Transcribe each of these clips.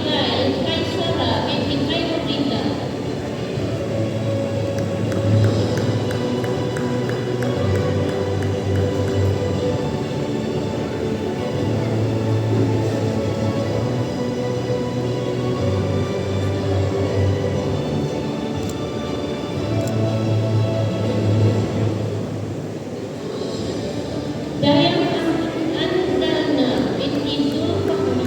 Abigail Kaisara binti Khairudinda. Dayang Andalna binti Zulfahmi.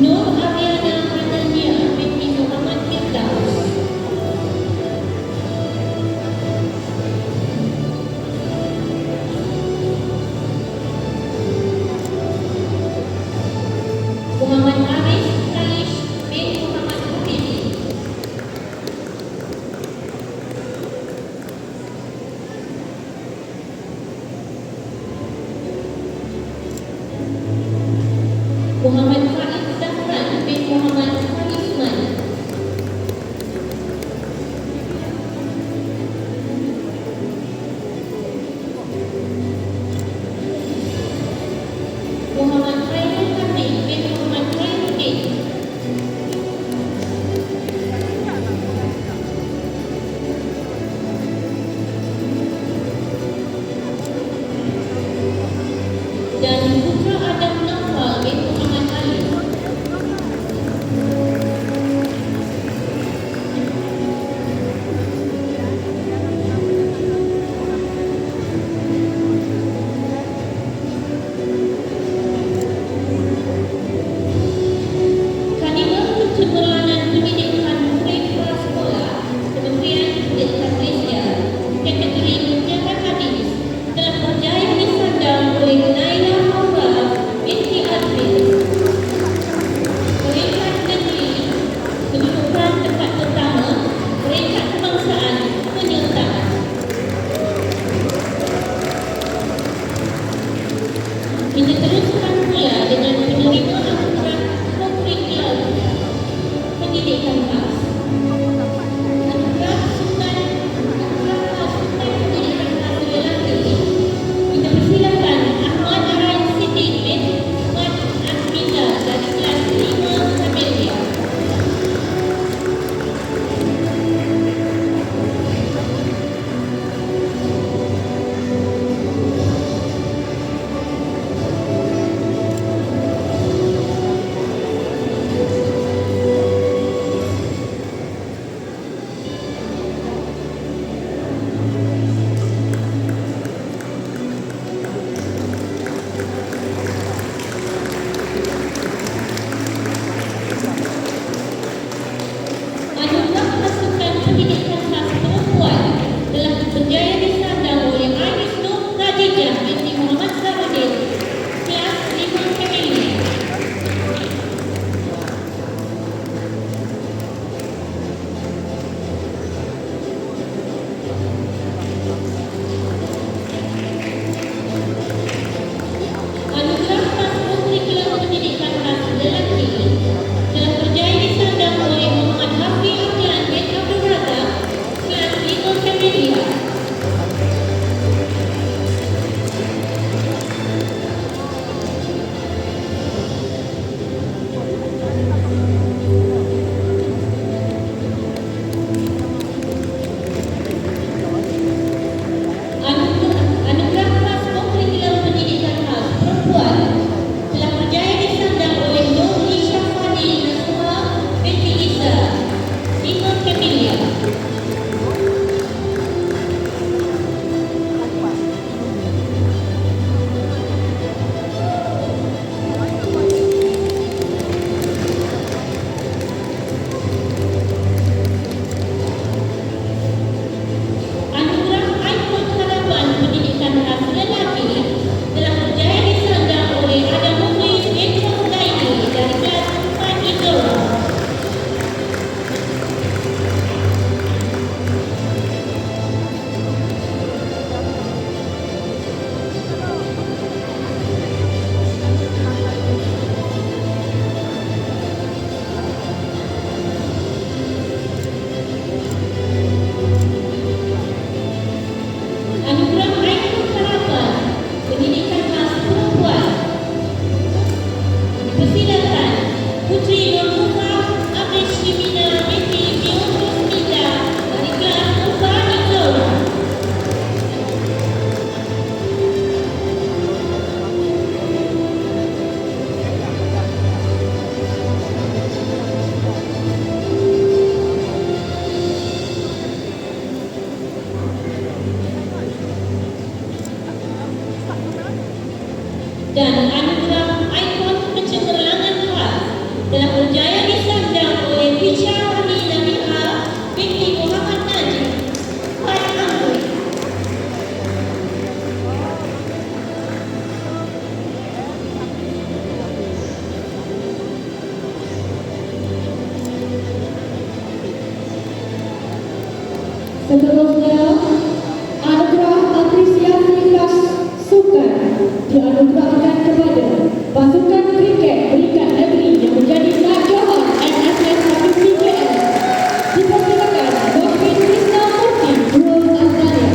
Nur Ariana Adania binti Muhammad Firdaus. Muhammad Haris Kalish bin Muhammad Hafiz. Muhammad Faiz Zahran bin Muhammad Harisman. Muhammad Khairul Hamid bin Muhammad Khairuddin. Dan putra Adam Nawfal bin Muhammad Ali. Kadimah Pencemerlangan Pendidikan Murid Prasekolah Kementerian Pendidikan Malaysia kategori penjaga hadis telah berjaya disandang oleh Naila Haura binti Adil. Peringkat negeri kedudukan tempat pertama, peringkat kebangsaan penyertaan. Kita teruskan pula dengan penerima anugerah Konkriklar Pendidikan Khas. Anugerah Sultan Pendidikan Khas lelaki. Kita persilakan Ahmad Aran Siddiq bin Ahmad Azmillah dari kelas 5 Kamelia. Anugerah Pasukan Pendidikan Khas Perempuan telah berjaya disandang oleh Airis Nur Khadijah binti Muhammad Zahradin, kelas 5 Kamelia. Anugerah Khas Konkriklar Pendidikan Khas lelaki telah berjaya disandang oleh Muhammad Hafiz Aflan bin Abdul Razak, dan anugerah ikon kecemerlangan khas telah berjaya disandang oleh Picha Wani Nabila binti Muhammad Najib, White Anggrek. Seterusnya, anugerah apresiasi khas sukan dianugerahkan kepada pasukan kriket peringkat negeri yang menjadi Nak Johor NSS Habib PKS. Dipersilakan Dr. Krishna Murti, Dua Azania.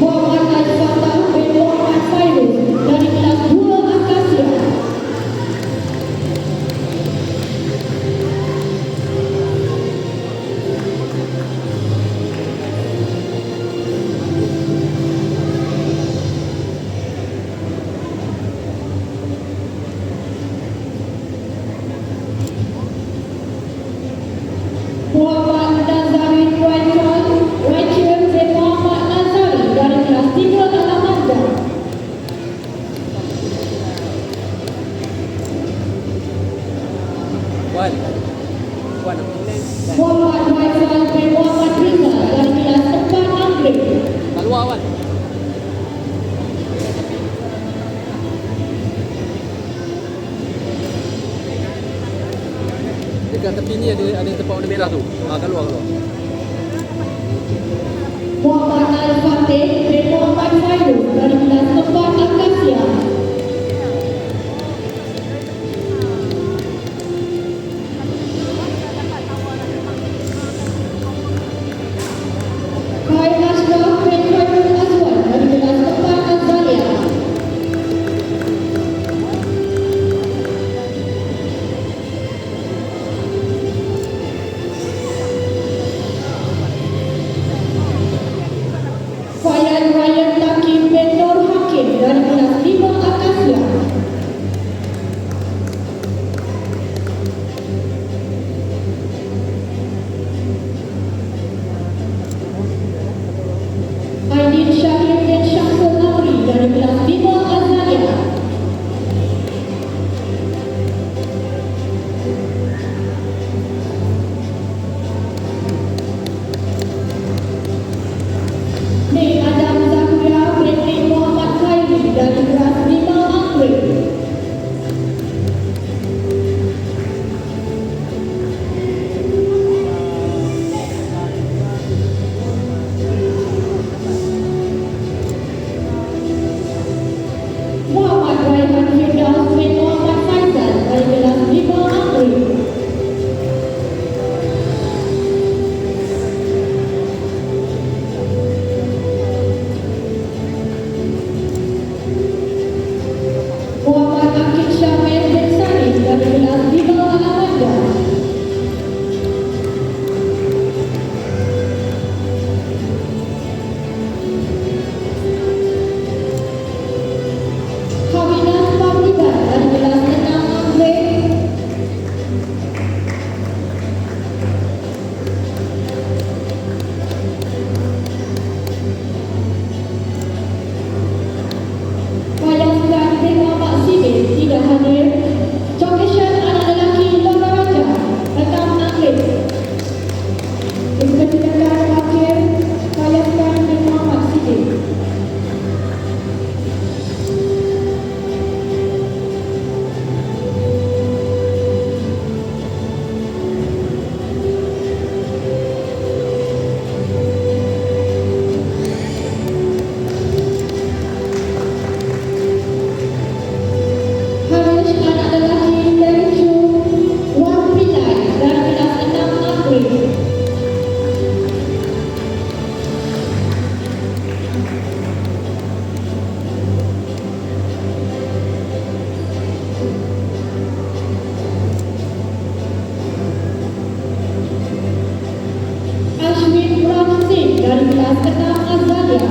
Muhammad Al-Fatah bin Muhammad Fairuz dari kelas 2 Akasia. Muhammad Nazari Rachel bin Muhammad Nazari dari kelas 3 Alamanda. Muhammad Faisal bin Muhammad Riza dari kelas 4 Anggrek. Keluar Wan. Dekat tepi ni ada tempat warna merah tu. Keluar. Muhammad Al-Fatih bin Muhammad Fairuz dari kelas 4 Akasia. Khair Ashraf bin Khairul Azwan dari kelas 4 Azalea. Fayan Ryan Takim bin Nur Hakim dari kelas 5 Akasia. Aidin Syahid bin Syamsul Amri dari kelas 5 Azalea. Ni Adam Zahria bin Muhammad Khairi dari kelas 5 Anggrek. Muhammad Raihan Firdaus bin Muhammad Faisal dari kelas 5 Anggrek. Muhammad Akid Syamil bin Salim dari kelas 5 Alamanda. Haminah Fabrikan dari kelas 6 Anggrek. Wayaskan bin Muhammad Sibil tidak hadir. Jokishan anak lelaki Lola Raja, 6 Anggrek. Dipersilakan wakil Wayaskan bin Muhammad Sibil. Harish anak lelaki dari Chu Wan Pillai dari kelas 6 Anggrek. Ashwin Ramsing dari kelas 6 Azalea.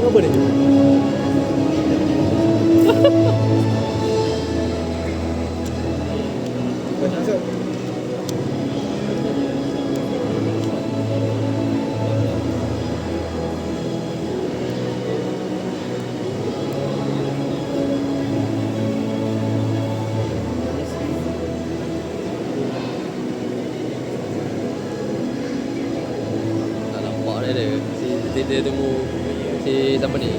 apa ni? Masuk. Tak nampak dia. Dia tunggu si siapa ni?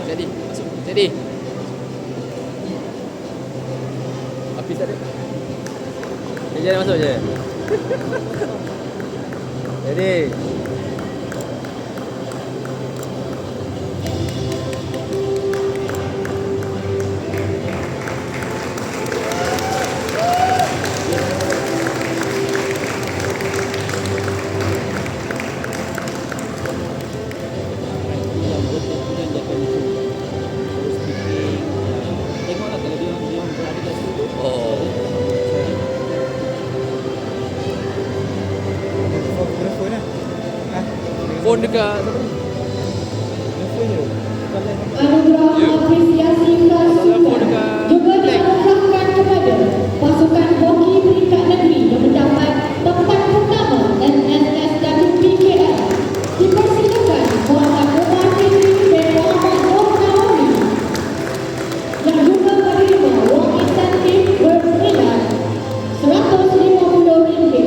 Jadi, masuk. Jadi. Habis tak ada? Dia masuk je. Jadi. Tengoklah kalau dia berada kat situ. Oh. Fotografer lah. Ha? Phone dekat Fotografer je. Bukan live. Anugerah Ya. apresiasi Telefon pasukan dekat juga Black. dianugerahkan kepada pasukan hoki peringkat negeri yang mendapat tempat pertama NSSWPKL. Dipersilakan Muhammad Umar Fitri dan Muhammad Nur Nawawi yang juga menerima wang insentif bernilai RM150.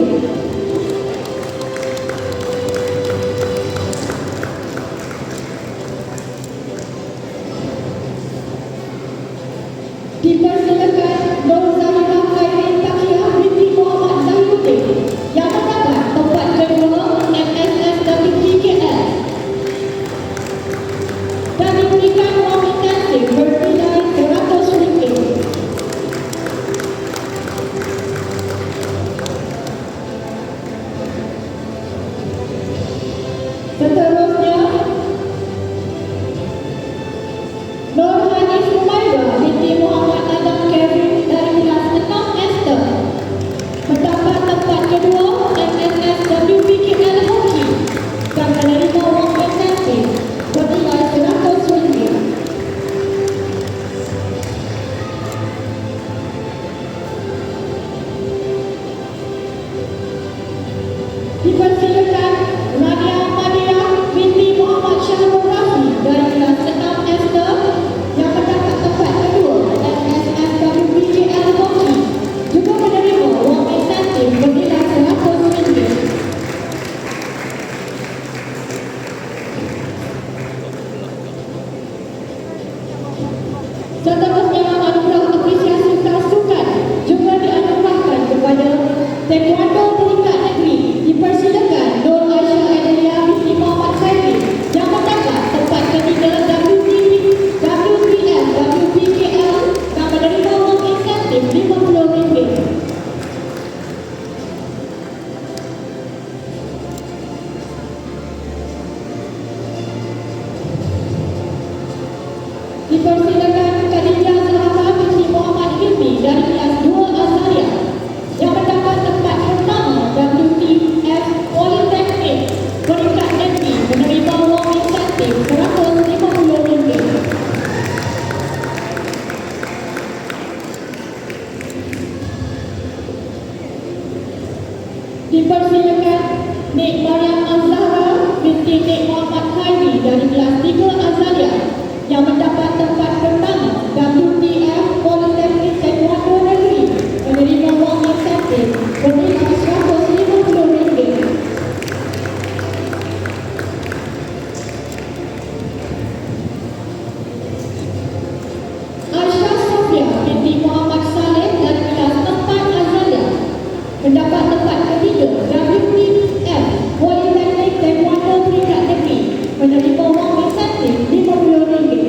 Dipersilakan Nur Zahirah Khairin Takia binti Muhammad Zahiruddin yang mendapat tempat kedua MSSWPKL dan diberikan wang insentif bernilai RM100. Seterusnya, Nurhanis Humaira binti Muhammad Adam Kevin dari kelas 6 Esther mendapat tempat kedua MSSWPKL Hoki dan menerima wang insentif bernilai RM100. Dipersilakan Rania Madia binti Muhammad Syahrul Rafi dari kelas 6 Esther yang mendapat tempat kedua MSSWPKL Hoki juga menerima wang insentif bernilai RM100. Seterusnya, anugerah apresiasi pasukan juga dianugerahkan kepada Taekwondo peringkat negeri. Dipersilakan Nur Aisyah Adelia binti Muhammad Khairi yang mendapat tempat ketiga WPF WPKL dan menerima wang insentif RM50. Dipersilakan Khadijah Zahra binti Muhammad Hilmi dari kelas 2 Azaria yang mendapat tempat pertama WPF Politeknik peringkat negeri menerima wang insentif RM150. Dipersilakan Nik Mariam Azhara binti Nik Muhammad Khairi dari kelas 3 Azaria yang mendapat tempat pertama WPF Politeknik Taekwondo Negeri menerima wang insentif bernilai RM150. Aisyah Sofia binti Muhammad Saleh dari kelas 4 Azalia mendapat tempat ketiga WPF Politeknik Taekwondo peringkat negeri menerima wang insentif RM50.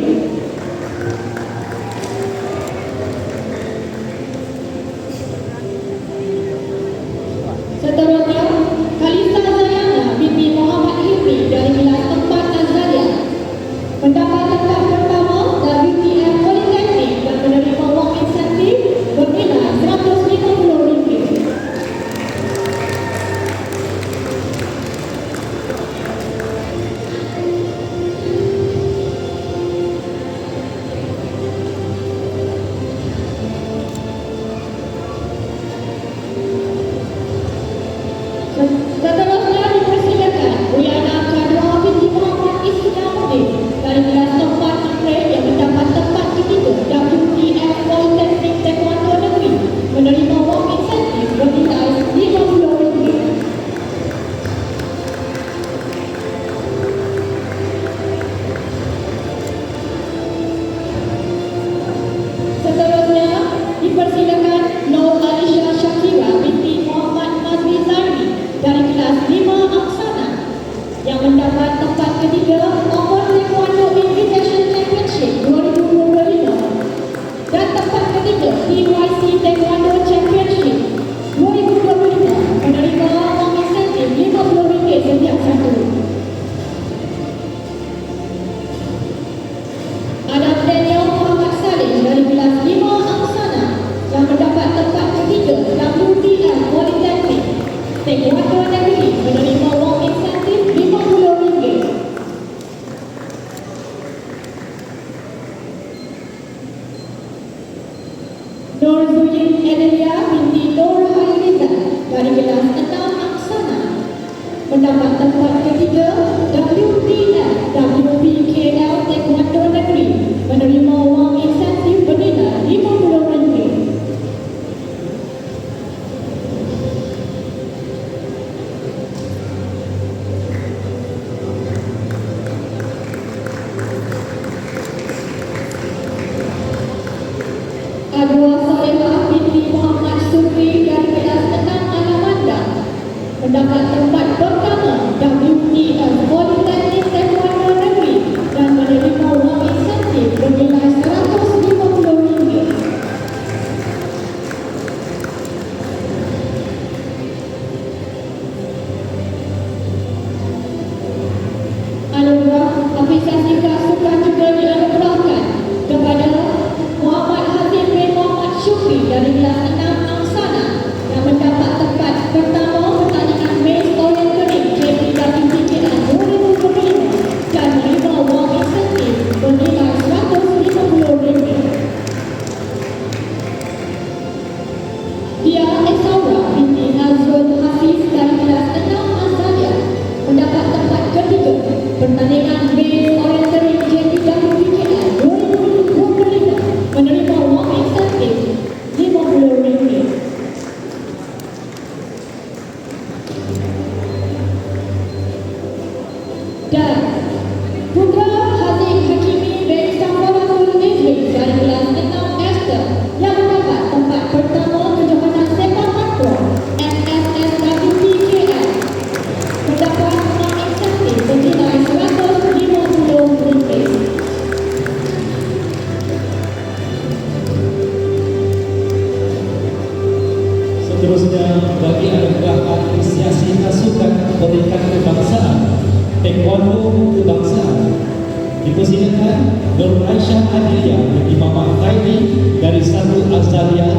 Seterusnya, Khalisa Zayana binti Muhammad Hilmi dari kelas 4 Azalia mendapat tempat pertama WPF Politeknik dan menerima wang insentif mendapat tempat ketiga WTF WPKL Taekwondo Negeri menerima wang insentif bernilai RM50. Adwa Salehah binti Muhammad Sukri dari kelas 6 Alamanda mendapat tempat pertama WTF Politeknik Taekwondo Negeri dan menerima wang insentif bernilai RM150. Anugerah apresiasi kerasukan juga dianugerahkan kepada Muhammad Hazim bin Muhammad Syukri dari kelas 6 Angsana yang mendapat tempat pertama pertandingan Miss Orientering JPWTKL 2025 dan menerima wang insentif bernilai RM150. Dia Esaura binti Nazrul Hafiz dari kelas 6 Azalea mendapat tempat ketiga pertandingan Miss Orientering JPWTKL 2025 menerima wang insentif RM50. Dan Putra Haziq Hakimi bin Safaratul Nizri dari kelas 6 Esther yang mendapat tempat pertama kejohanan sepak takraw SSSWTKL mendapat wang insentif bernilai RM150. Seterusnya, bagi anugerah apresiasi pasukan pendidikan kebangsaan Taekwondo kebangsaan dipersilakan Nur Aisyah Adilia binti Muhammad Khairi dari Satu Azalia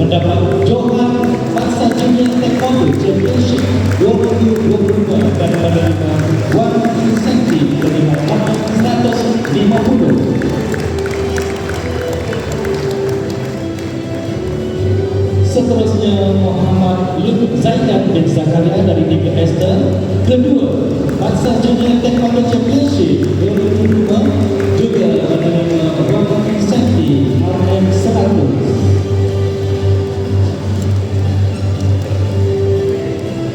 mendapat Johan Bangsa Junior Taekwondo Championship 2022 dan menerima wang insentif bernilai RM150. Seterusnya, Muhammad Lut Zaidan bin Zakaria dari Tiga Esther kedua Bangsa Junior Taekwondo Championship 2022 juga menerima wang insentif RM100.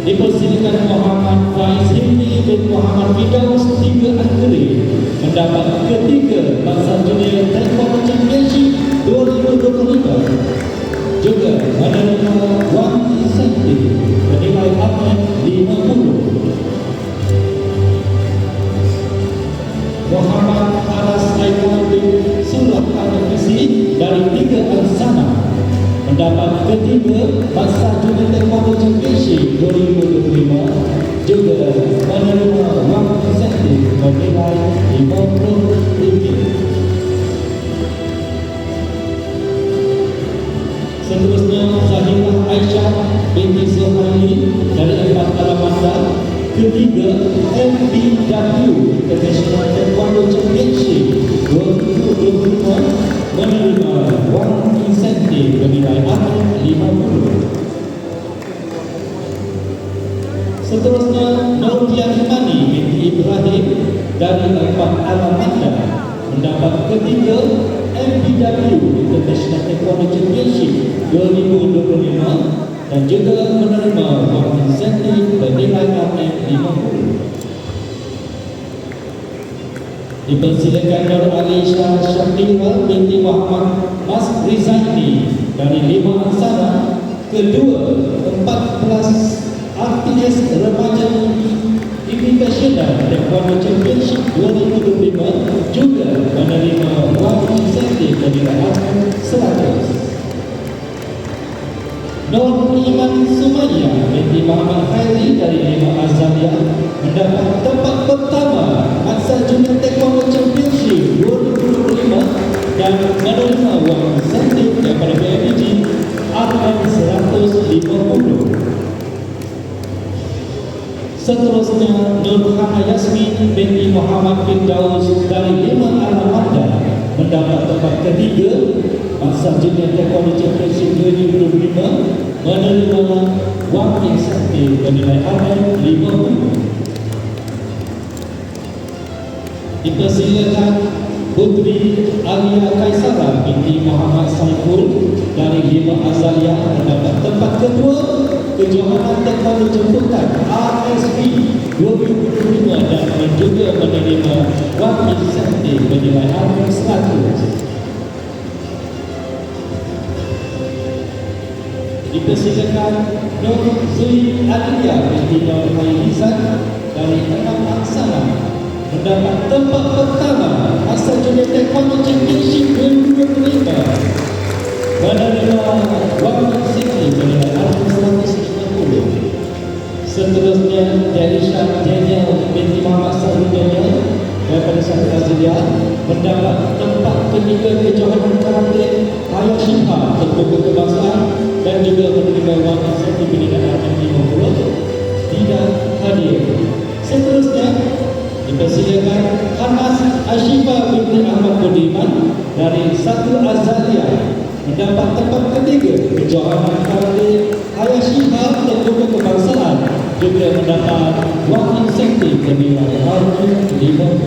Dipersilakan Muhammad Faiz Hindi bin Muhammad Fidaus Tiga Angkeri mendapat ketiga Bangsa Junior Taekwondo Championship 2025 juga menerima wang insentif bernilai RM50. Muhammad Aras Aikal bin Surah Al-Fisi dari Tiga Angsana mendapat ketiga Bangsa Junior Taekwondo Championship 2025 juga menerima wang insentif bernilai RM50. Seterusnya, Zahirah Aisyah binti Zuhaili dari 4 Alamanda ketiga MBW International Taekwondo Championship 2025 menerima wang insentif bernilai RM50. Seterusnya, Nurdia Imani binti Ibrahim dari 4 Alamanda mendapat ketiga MBW International Taekwondo Championship 2025 dan juga menerima wang insentif bernilai RM50. Dipersilakan Nur Alisha Syakira binti Muhammad Mas Rizaini dari 5 Angsana kedua 14 RTS Remaja Invitational Taekwondo Championship 2025 juga menerima wang insentif bernilai RM100. Nur Iman Sumaya binti Muhammad Khairi dari 5 Azalia mendapat tempat pertama Bangsa Junior Taekwondo Championship 2025 dan menerima wang insentif daripada BMG RM150. Seterusnya, Nur Hana Yasmin binti Muhammad Firdaus dari 5 Alamanda mendapat tempat ketiga Masa Junior Taekwondo Championship 2025 menerima wang insentif bernilai RM50. Dipersilakan Putri Alia Kaisara binti Muhammad Saiful dari Lima Azaliyah mendapat tempat kedua kejohanan taekwondo jemputan RSP 2025 dan juga menerima wang insentif bernilai RM100. Dipersilakan Nur Zui Alia binti Nur Haizan dari Enam Aksana mendapat tempat pertama Masa Junior Taekwondo Championship 2025 menerima wang insentif bernilai RM150. Seterusnya Delisha Daniel binti Muhammad Saludonya daripada Satu Azaliyah mendapat tempat ketiga kejohanan karate Hayashima terbuka kebangsaan dan juga menerima wang insentif bernilai RM50 tidak hadir. Seterusnya dipersilakan Hanas Ashifa binti Ahmad Budiman dari Satu Azaliyah mendapat tempat ketiga kejohanan karate Hayashima terbuka kebangsaan juga mendapat wang insentif bernilai RM50.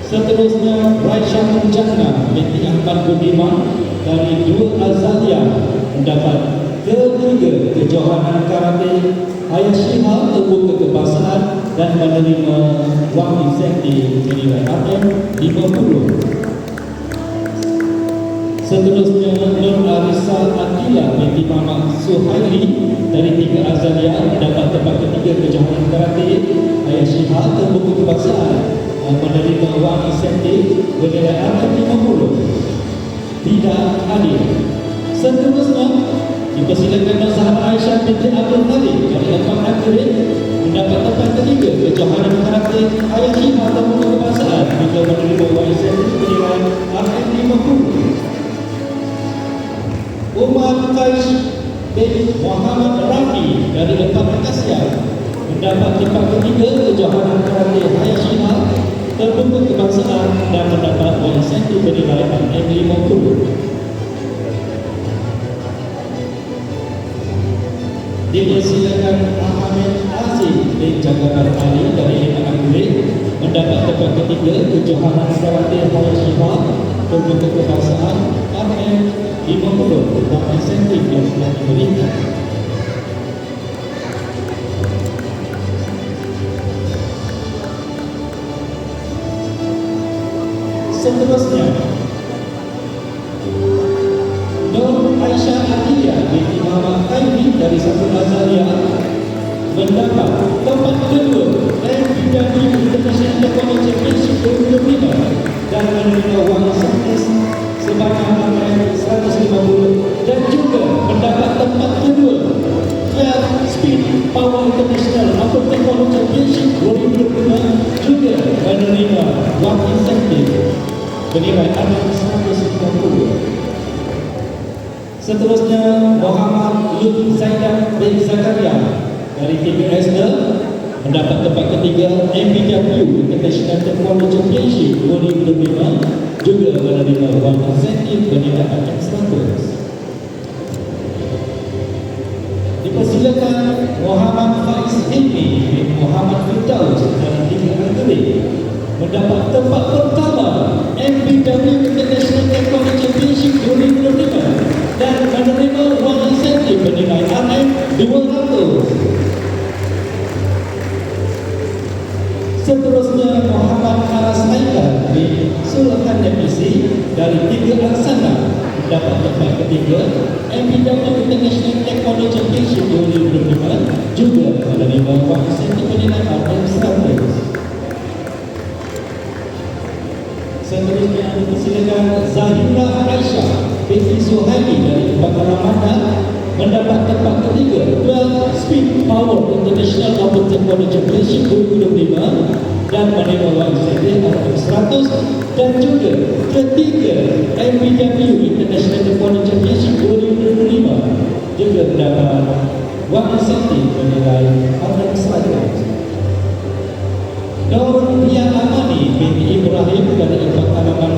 Seterusnya Raisha Munjana binti Ahmad Budiman dari Dua Azaliyah mendapat ketiga kejohanan karate Hayashima terbuka kebangsaan dan menerima wang insentif bernilai RM50. Seterusnya Nur Arisa Akila binti Muhammad Suhaili dari Tiga Azaliyah mendapat tempat ketiga kejohanan karate Hayashima terbuka kebangsaan dan menerima wang insentif bernilai RM50 tidak hadir. Seterusnya dipersilakan Nur Zahra Aisyah binti Abdul Khalid dari Empat Akhirin mendapat tempat ketiga kejohanan karate Hayashima terbuka kebangsaan juga menerima wang insentif bernilai RM50. Umar Qais bin Muhammad Rafi dari Empat Akasia mendapat tempat ketiga kejohanan karate Hayashima terbuka kebangsaan dan mendapat wang insentif bernilai RM50. Dipersilakan Ahmed Aziz bin Jagabar Ali dari Lima Akhirin mendapat tempat ketiga kejohanan karate Hayashima terbuka kebangsaan RM50 dan insentif yang telah diberikan. Seterusnya Nur Aisyah Atiyah binti Muhammad Khairi dari Satu Azaliyah mendapat tempat kedua MPW International Taekwondo Championship 2025 dan menerima wang insentif sebanyak RM150 dan juga mendapat tempat kedua Clear Speed Power International atau Taekwondo Championship 2025 juga menerima wang insentif bernilai RM150. Seterusnya Muhammad Lut Zaidan bin Zakaria dari TPSD mendapat tempat ketiga MPW International Taekwondo Championship 2025 juga menerima wang insentif bernilai RM100. Dipersilakan Muhammad Faiz Hilmi bin Muhammad Firdaus dari Tiga Akhirin mendapat tempat pertama MPW International Taekwondo Championship 2025 dan menerima wang insentif bernilai RM200. Seterusnya Muhammad Haras Haikal bin Sultan Nepisi dari Tiga Aksana mendapat tempat ketiga MPW International Taekwondo Championship 2025 juga menerima wang insentif bernilai RM100. Seterusnya dipersilakan Zahira Aisyah binti Suhaili dari Empat Ramadan mendapat tempat ketiga 12 Speed Power International Open Taekwondo Championship 2025 dan menerima wang insentif RM100 dan juga ketiga MPW International Taekwondo Championship 2025 juga mendapat wang insentif bernilai RM100. Nur Pia Amani binti Ibrahim dari Empat Alaman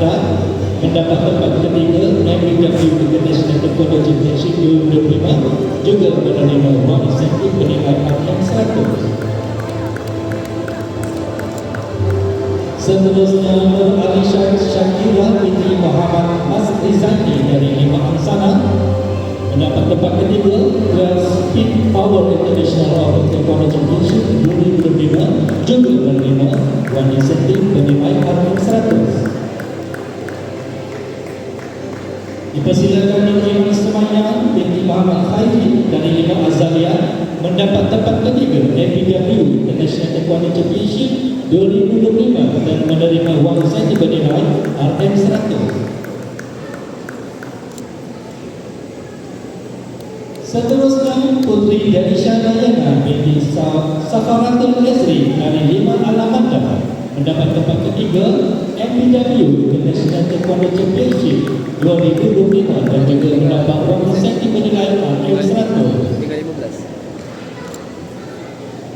Taekwondo Championship 2025 juga menerima wang insentif bernilai RM100. Seterusnya Nur Alisha Syakira binti Muhammad Mas Rizani dari Lima Angsana mendapat tempat ketiga kelas Speed Power International Open Taekwondo Championship 2025 juga menerima wang insentif bernilai RM100. Dipersilakan Nurul Ismail binti Muhammad Khairi dari Lima Azalia mendapat tempat ketiga FPW International Taekwondo Championship 2025 dan menerima wang insentif bernilai RM100. Seterusnya Putri Danisha Dayana binti Safaratul Azri dari Lima Alamanda mendapat tempat ketiga MPW International Taekwondo Championship 2025 dan juga mendapat wang insentif bernilai RM100. 3.15.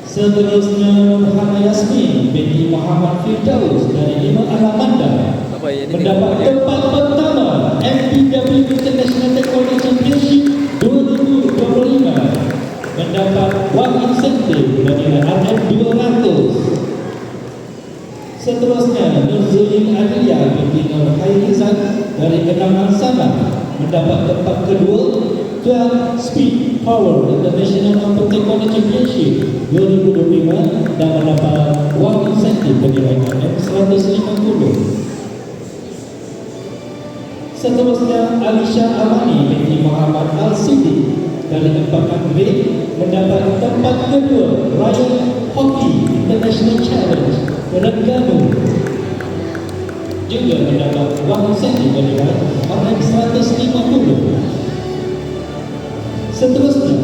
Seterusnya Hana Yasmin binti Muhammad Firdaus dari Lima Alamanda Apa yang ini? mendapat tempat pertama MPW International Taekwondo Championship 2025 mendapat wang insentif bernilai RM200. Seterusnya Nurzulin Adlia binti Nur Khairizan dari Enam Angsana mendapat tempat kedua Club Speed Power International Open Taekwondo Championship 2025 dan mendapat wang insentif bernilai RM150. Seterusnya Alisha Amani binti Muhammad Al-Sidi dari Empatan B mendapat tempat kedua Royal Hockey International Challenge Terengganu juga mendapat wang insentif bernilai RM150. Seterusnya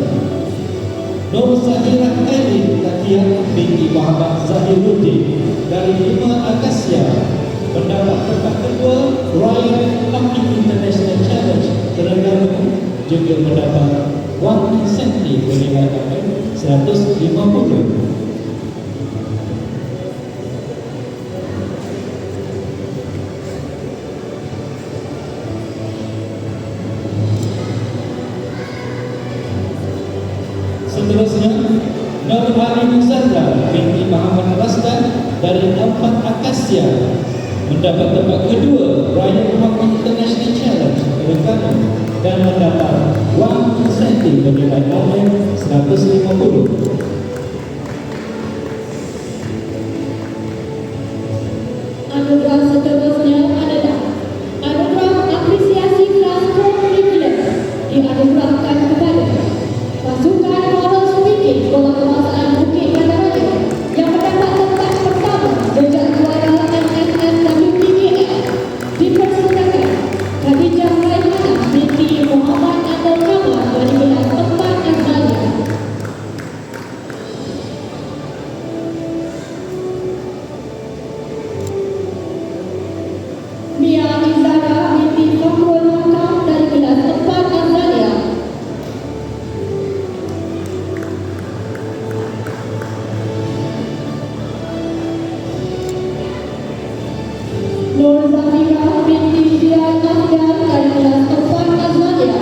Nur Zahira Khairi Takia binti Muhammad Zahiruddin dari Lima Akasia mendapat tempat kedua Royal Hockey International Challenge Terengganu juga mendapat wang insentif bernilai RM150. Seterusnya Nur Halim Zahra binti Muhammad Rasdan dari Empat Akasia mendapat tempat kedua Royal Hockey International Challenge Terengganu dan mendapat wang insentif bernilai RM150. Anugerah seterusnya adalah anugerah apresiasi kelas co-curricular dianugerahkan kepada pasukan moral speaking Sekolah Kebangsaan Bukit Gandaraja yang mendapat tempat pertama jejak juara MSSWPTF. Dipersilakan Khadijah Raihana binti Muhammad Abdul Kamal dari kelas 4 Azalia. Mia Izara binti Fakhrul Hakam dari kelas 4 Azalia. Nur Zafira binti Zian Ahdan dari kelas 4 Azalia.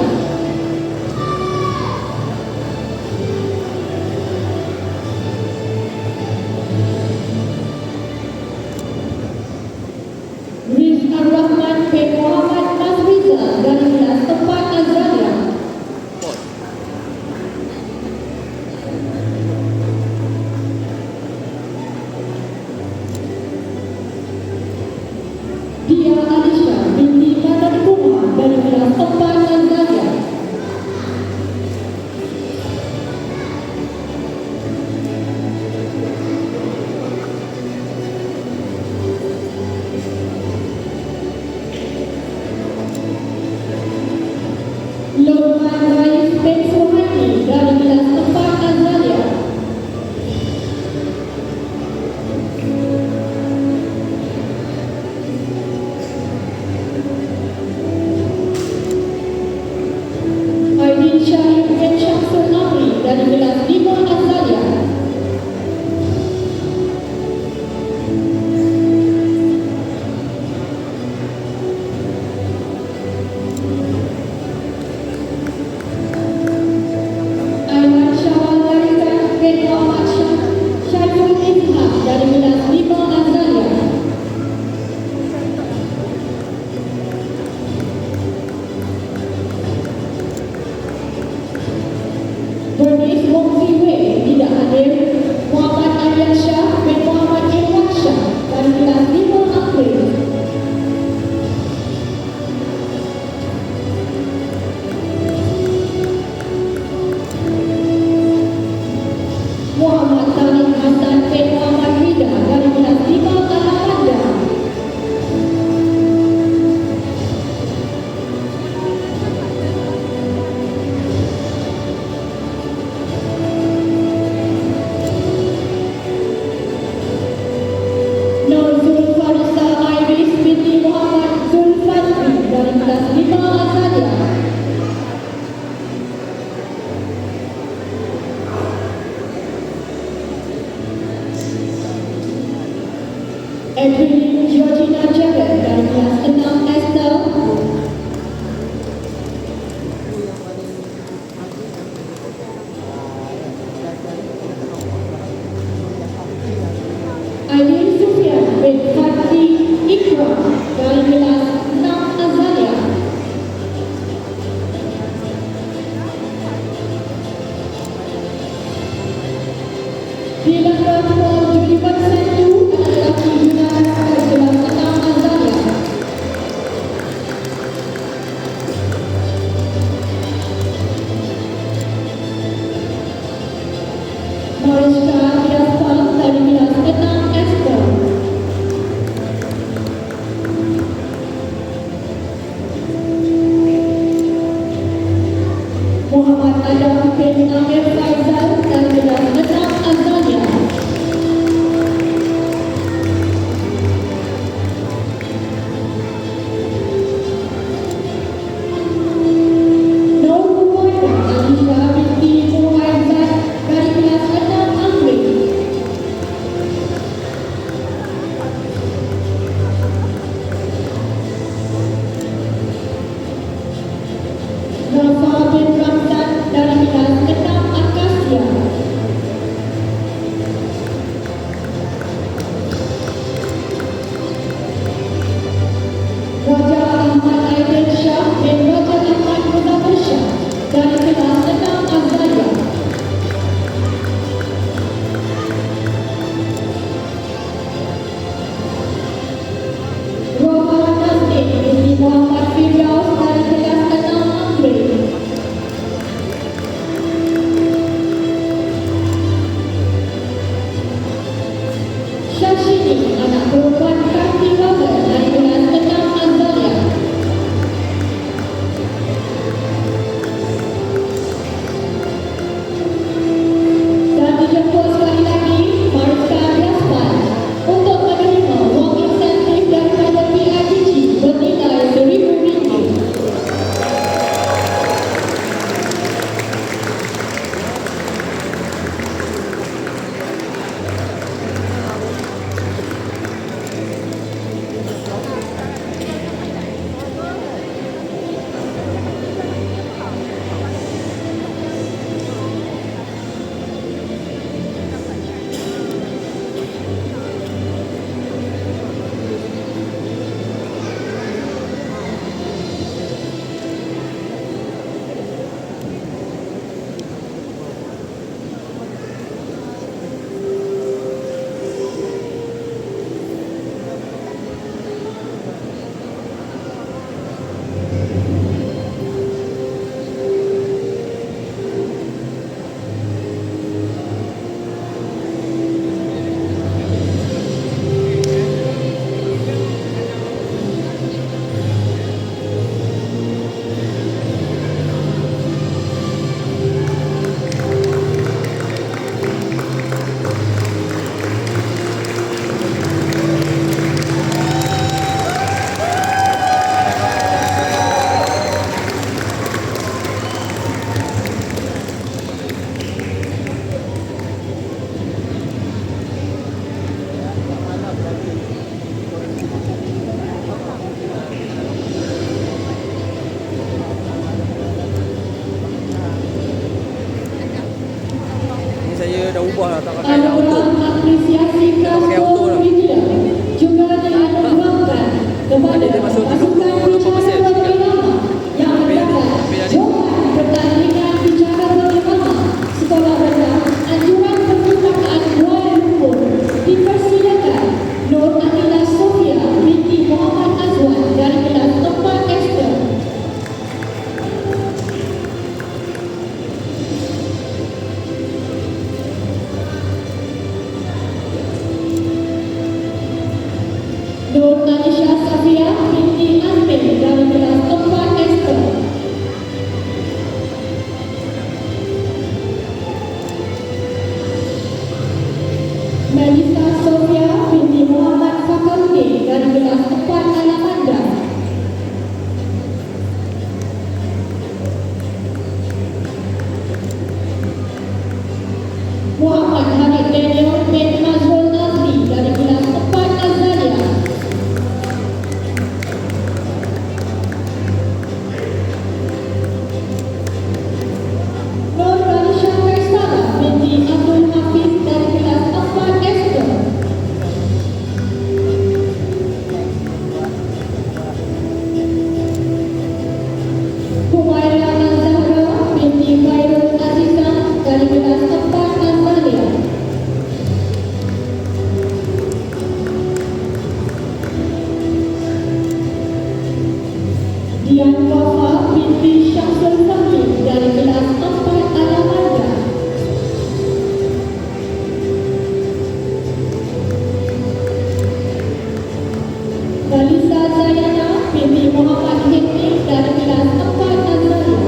Riz Ar-Rahman bin Muhammad Nazriza dari kelas 4 Azalia. Dia Alisha binti Madan Kumar dari kelas 4 Azalia. Lukman Raif bin Suhaimi dari kelas 4 Azalia. Amir Faizal dari kelas 6 Azalia. Nur Humaira Alisha binti Muhaizat dari kelas 6 Anggrek. Nafa bin Ramzan dari kelas 6 Akasia. Raja Ahmad Aidil Shah bin Raja Ahmad Muzaffar Shah dari kelas 6 Azalia. Roha Nazmin binti Muhammad Firdaus dari kelas 6 Anggrek. Syashini anak perempuan Karti Rahman dari kelas 6 Azalia. Dan dijemput sekali lagi Mariska Yasman untuk menerima wang insentif daripada PIGG bernilai RM1,000. Ni saya dah ubah lah, tak pakai auto. Anugerah apresiasi Tak pakai auto Kastor dah. Media juga dianugerahkan kepada Dia masuk pasukan 30% bicara berirama yang mendapat johan pertandingan bicara berirama sekolah rendah anjuran perpustakaan Kuala Lumpur. Dipersilakan Nur Anila Sofia binti Muhammad Azwan dari kelas 4 Esther. Nur Anisha Safia binti Anmin dari kelas 4 Esther. Melissa Sofia binti Muhammad Fakhruddin dari kelas 4 Alamanda. Muhammad Hamid Daniel bin Nazrul Nazmi dari kelas 4 Azalia. Nur Ranisha Kaisara binti Abdul Hafiz dari kelas 4 Esther. Humaira Al-Zahra binti Khairul Azizah dari kelas 4 Azalia. Dian Wafa binti Syamsul Fahmi dari kelas 4 Alamanda. Nalisa Zayana binti Muhammad Hikmi dari kelas 4 Azalia.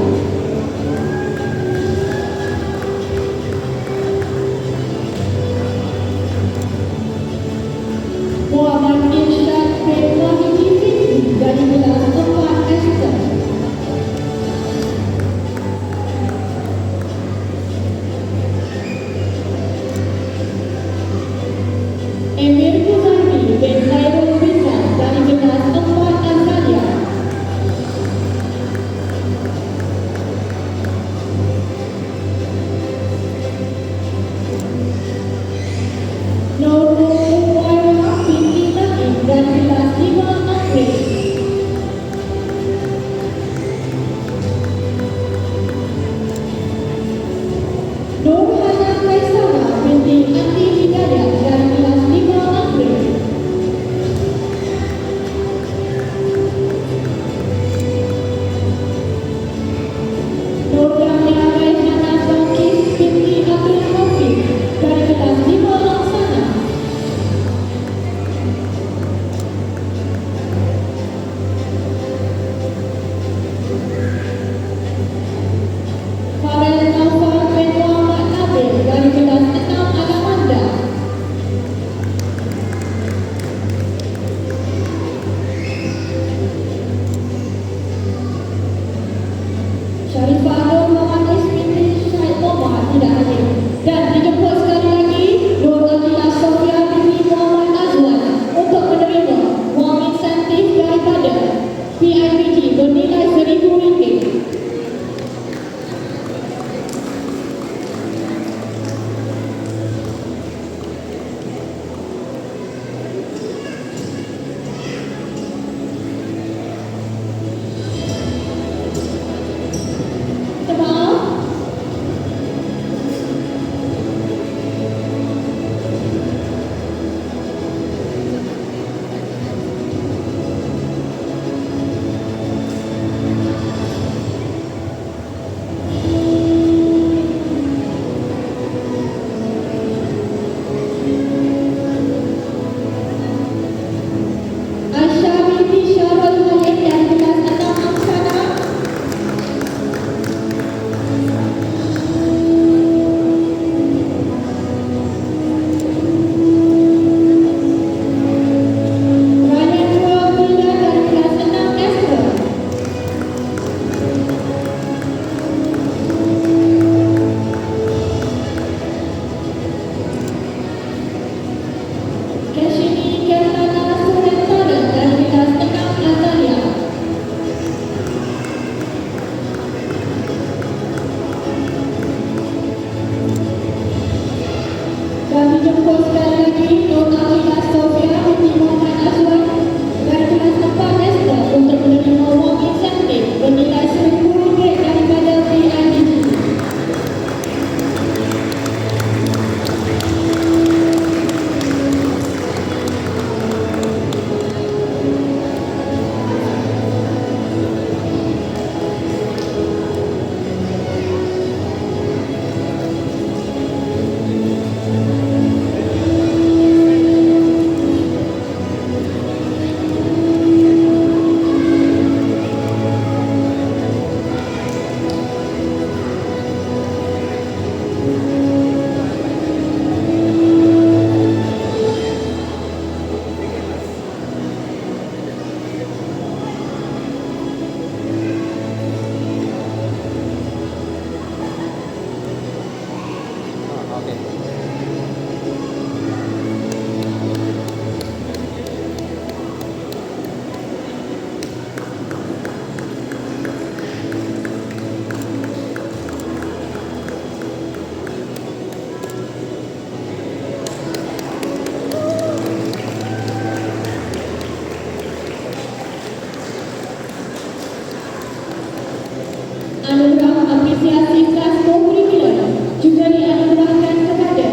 apresiasi kelas co-curricular juga dianugerahkan kepada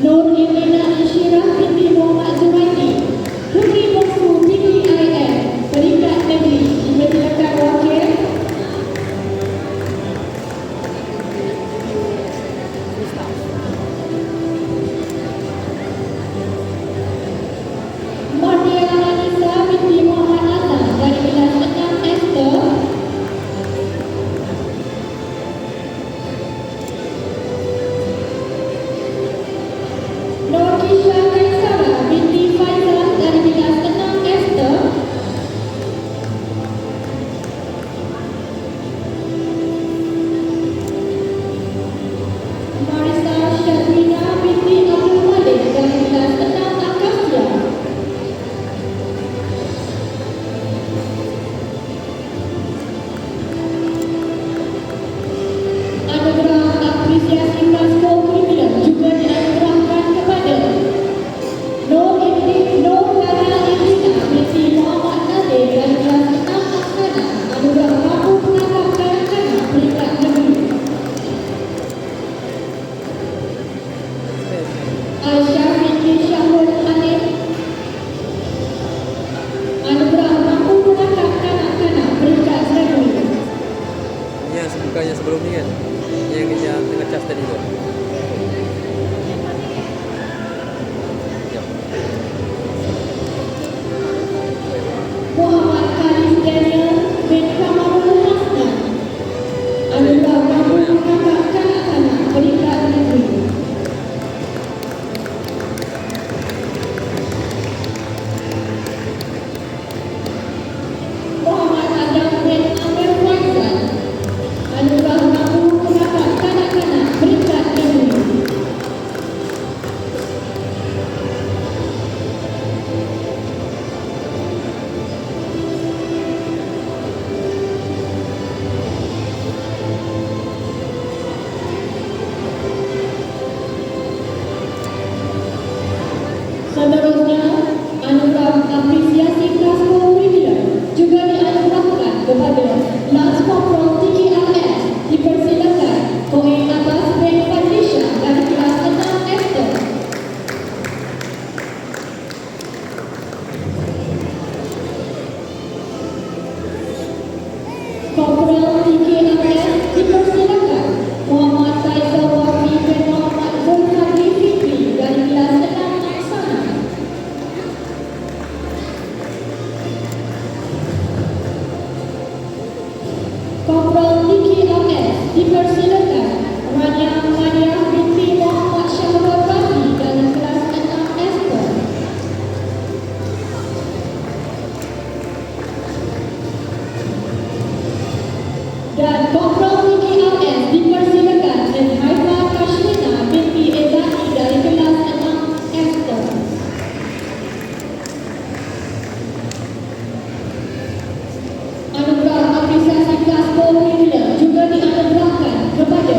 Nur Irina Insyirah binti Muhammad Zubaidi, Puteri Bongsu PPIM, Peringkat Negeri. Dipersilakan wakil. Mardia Anissa binti Muhammad Azhar dari kelas 6 Esther. Nordisha Kaisara binti Faizal dari kelas 6 Esther. Marisa Syadrina binti Abdul Malik dari kelas 6 Akasia. Anugerah apresiasi kelas co-curricular juga dianugerahkan kepada Nur Nara Irina binti Muhammad Nadir dari kelas 6 Aksana, anugerah mampu menangkap kanak-kanak peringkat negeri. Aisyah binti Syahrul Hanif, anugerah mampu menangkap kanak-kanak peringkat negeri. Bukannya sebelum ni kan, yang tengah cas tadi tu. Ya. Muhammad Khalif Daniel bin Kamarul Hasnan, anugerah mampu menangkap kanak-kanak peringkat negeri. Muhammad Adam bin Amir Faizal, anugerah mampu menangkap kanak-kanak peringkat negeri. Seterusnya, anugerah apresiasi kelas co-curricular juga dianugerahkan kepada Lance Corporal TKRS. Dipersilakan Koen Abbas bin Fadlisha dari kelas 6 Esther. Corporal TKRS dipersilakan Muhammad Faisal Wafi bin Muhammad Zulfadli Fikri dari kelas 6 Aksana. Corporal TKRS dipersilakan Rania Maria binti Muhammad Syahrul Rafi dari kelas 6 Esther. Dan Corporal TKRS dipersilakan Haifa Kashmina binti Ezani dari kelas 6 Esther. Anugerah apresiasi kelas co-curricular juga dianugerahkan kepada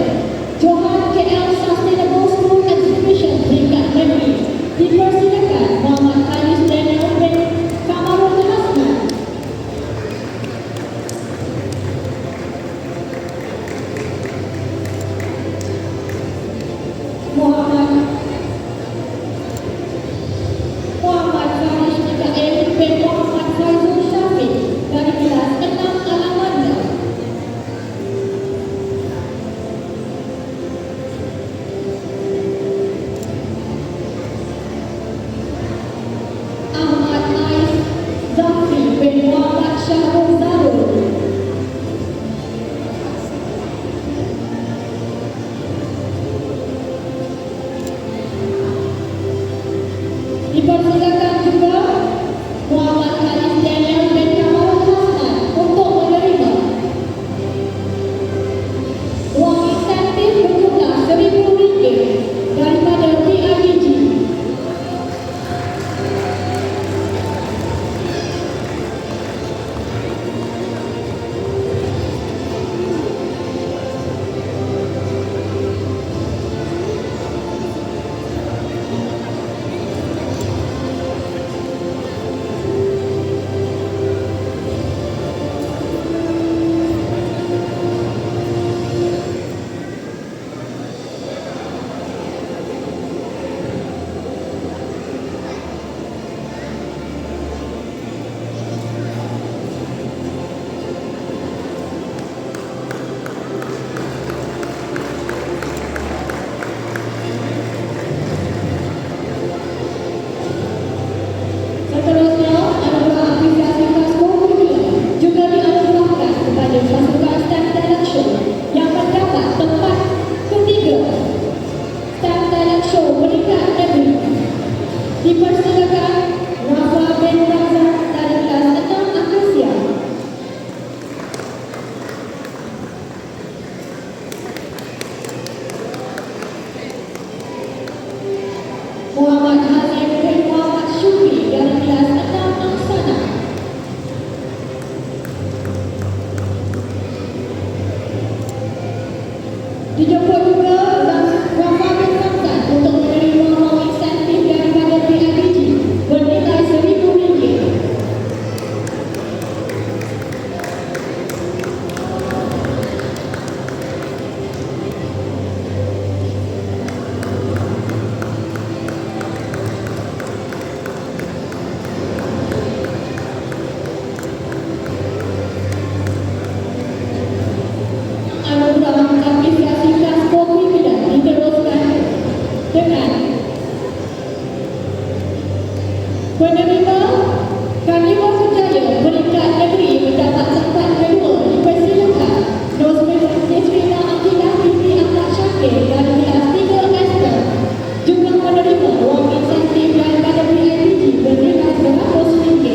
Johan KL Sustainable School Exhibition peringkat negeri. Dipersilakan Muhammad Khalis Daniel bin Kamarul Hasnan. Muhammad Faris Mikael bin Muhammad Faizul Syafiq dari kelas 6 Alamanda. Ahmad Ais Zafri bin Muhammad Syahrul Zarul. Dipersilakan juga Muhammad Khalis Daniel bin Kamarul Hasnan untuk menerima wang insentif berjumlah RM1,000 daripada PIDG. Karnival Berjaya peringkat negeri mendapat tempat kedua dipersilakan Rosmel Nesrina Akidah binti Ahmad Syakir dari kelas 3 Esther juga menerima wang insentif daripada BIPG bernilai RM100.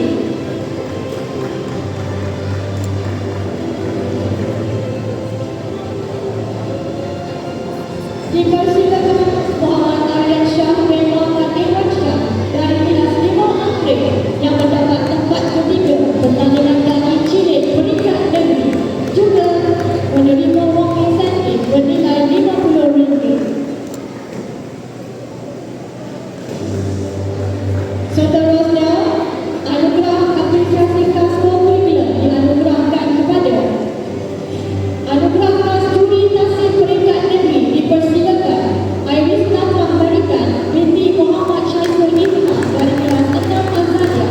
Dipersilakan Muhammad Aryan Shah bin Muhammad Irwan Shah dari kelas 5 Anggrek yang mendapat tempat ketiga pertandingan tari cilik peringkat negeri juga menerima wang insentif bernilai RM50. Seterusnya, anugerah apresiasi khas Kurikulam dianugerahkan kepada anugerah khas juri tasir peringkat negeri dipersilakan Iris Natwah Barikan binti Muhammad Syaiful Ibham dari kelas 6 Azalia.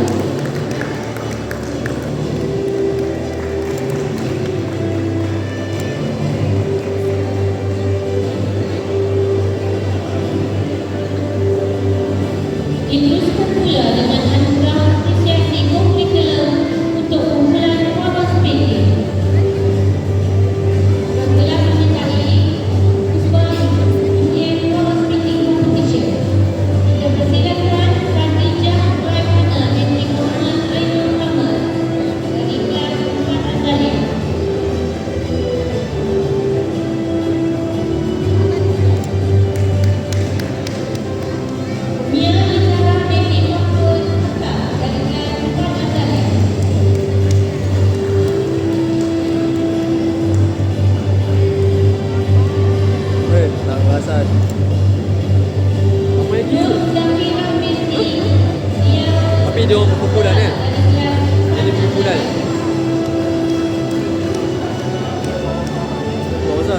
Diteruskan pula dengan anugerah apresiasi Kurikulam untuk kumpulan Wabah Speaking. Telah menyertai Usman Union Wabah Speaking Competition. Dipersilakan Khadijah Raihana binti Muhammad Ainul Muhammad dari kelas 4 Azalia. Mia Izara binti Mahfuz Hatta dari kelas 4 Azalia. Tak rasa. Apa ini? Nur Zakirah binti Dia Tapi dia orang kumpulan kan? dari kelas Jadi kumpulan. Tak rasa.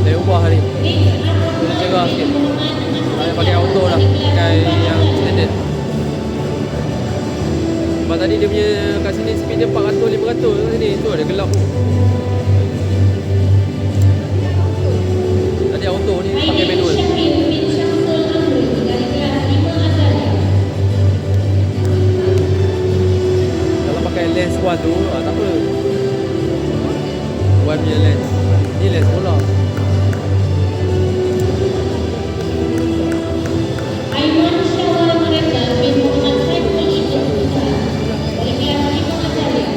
Saya ubah hari. Dia cerah sikit. Saya pakai auto lah. Pakai yang standard. Sebab tadi dia punya kat sini speed dia 400 500 kat sini. Tu ada gelap tu. Tadi auto ni pakai manual. Syakir bin Syamsul Amri dari kelas 5 Azalia. Kalau pakai lens one tu tak apa. One punya lens. Ni lens pula. Aiman Syawal Mereka bin Muhammad Saiful Ibham dari kelas 5 Azalia.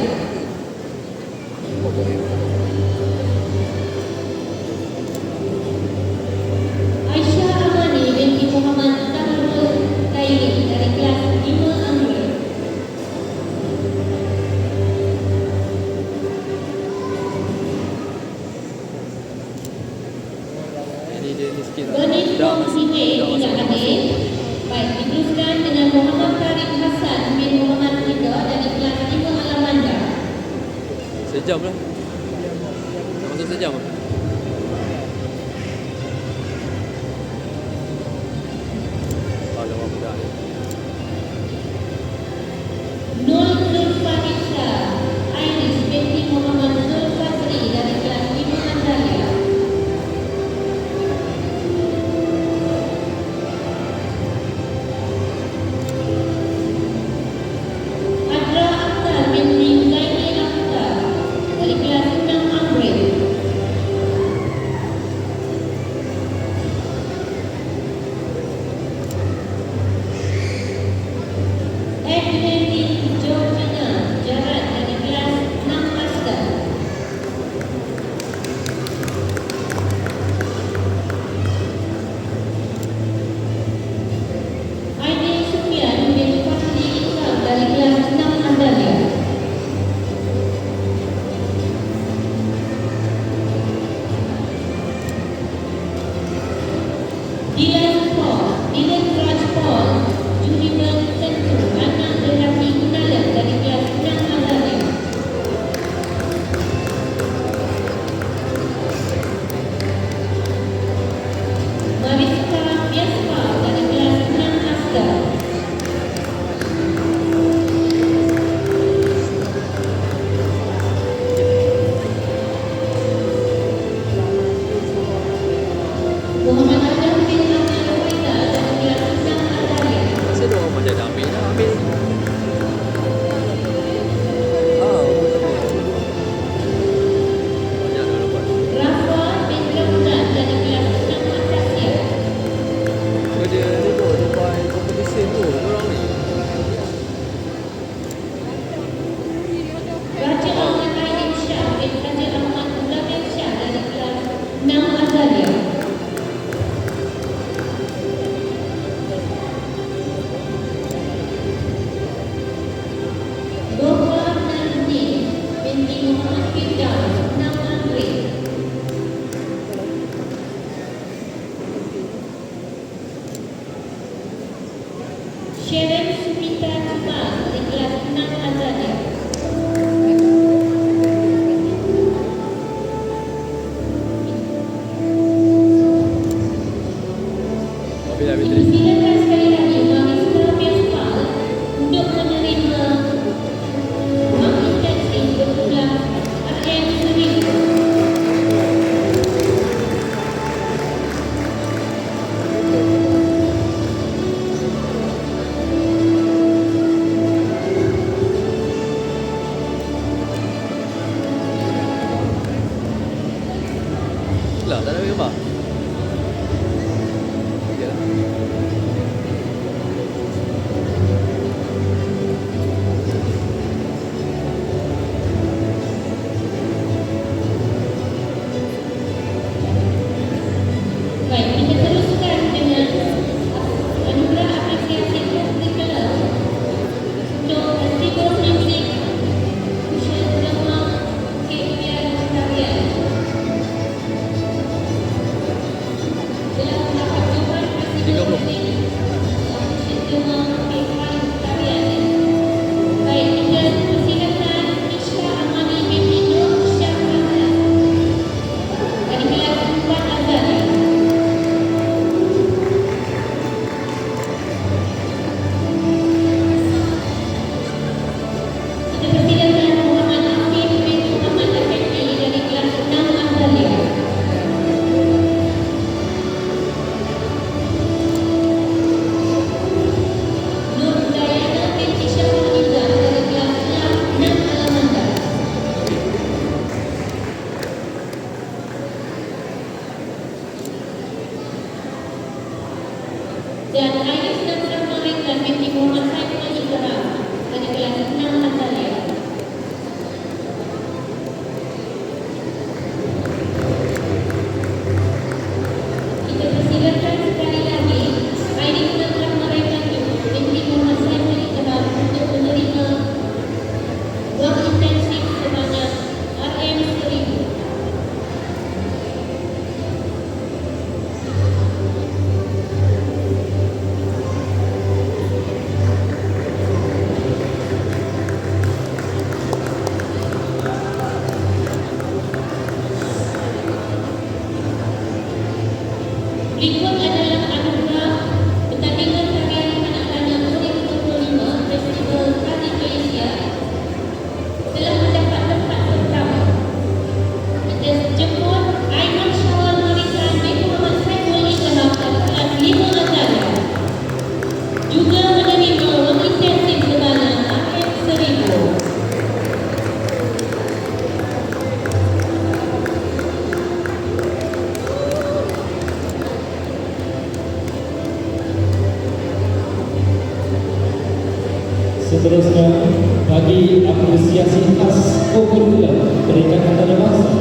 Aisyah Amani binti Muhammad Tahrul Khairi dari kelas 5 Amri. Ini dia ni sikit. Benih Wong Sihe tidak hadir. Baik, diteruskan dengan Muhammad Karim Hassan bin Muhammad Ridha dari kelas 5 Alamanda. Sejam lah. Tak masuk sejam lah. Alamak budak ni. Nur Zulfarisha Iris binti Muhammad Zulfazri dari kelas 5 Azalia. Adra Akhtar binti Zaini Akhtar dari kelas 6 Amri. Edwin Georgina Jarat dari kelas 6 Master. Aidil Sufian bin Fahri Islam dari kelas 6 Azalia. Dylan Paul, Dylan Raj Paul, Juniper Tentu, anak lelaki Gunalan dari kelas 6 Azalia. Mariska Fiaspa dari kelas 6 Asta. Muhammad Adam bin Abdul Faisal dari kelas 6 Azalia. Sharon Sumita Cuma dari kelas 6 Azalia. Bila Fitri. Silakan sekali lagi Mahasiswa Principal untuk menerima wang intensif berjumlah RM1,000. Lah, tak ada gambar. Okey lah. Baik, kita teruskan dengan anugerah apresiasi Festival untuk Festival Music Fusion Drama KPR Tarian. Telah mendapat jawapan Festival 30. Music Fusion Drama KPR Tarian. Baik, kita persilakan Nisha Amani binti Nur Syahana dari kelas 4 Azalia. Kita persilakan Muhammad Afif bin Muhammad Al-Fatih dari kelas 6 Azalia. Nur Dayana binti Syahra Izzah dari kelas 6 Alamanda. Dan Ainis Nasrah Malaikat binti Muhammad Saiful Izhar dari kelas 6 Azalia. Kita persilakan sekali lagi Ainis Nasrah Malaikat binti Muhammad Saiful Izhar untuk menerima wang intensif sebanyak RM1,000. Berikut adalah anugerah pertandingan tarian kanak-kanak 2025 Festival Tari Malaysia telah mendapat tempat pertama. Kita jemput Aiman Syawal Marikan bin Muhammad Saiful Izhar dari kelas 5 Azalia juga menerima wang intensif sebanyak RM1,000. Seterusnya, bagi apresiasi khas Kokul Perikatan Antarabangsa,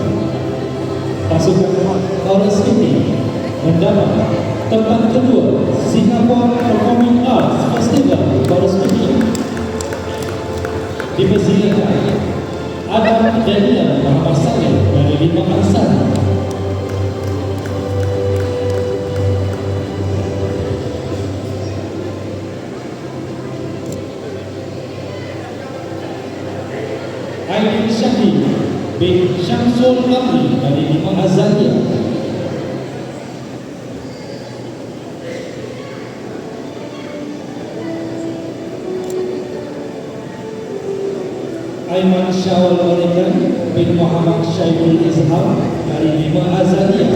pasukan Chorus ini mendapat tempat kedua Singapore Performing Arts Festival Chorus ini. Dipersilakan Adam Daniel Muhammad Saleh dari 5 Ansar. Aidin Syahid bin Syamsul Amri dari 5 Azalia. Aiman Syawal Marikan bin Muhammad Syaiful Izhar dari 5 Azalia.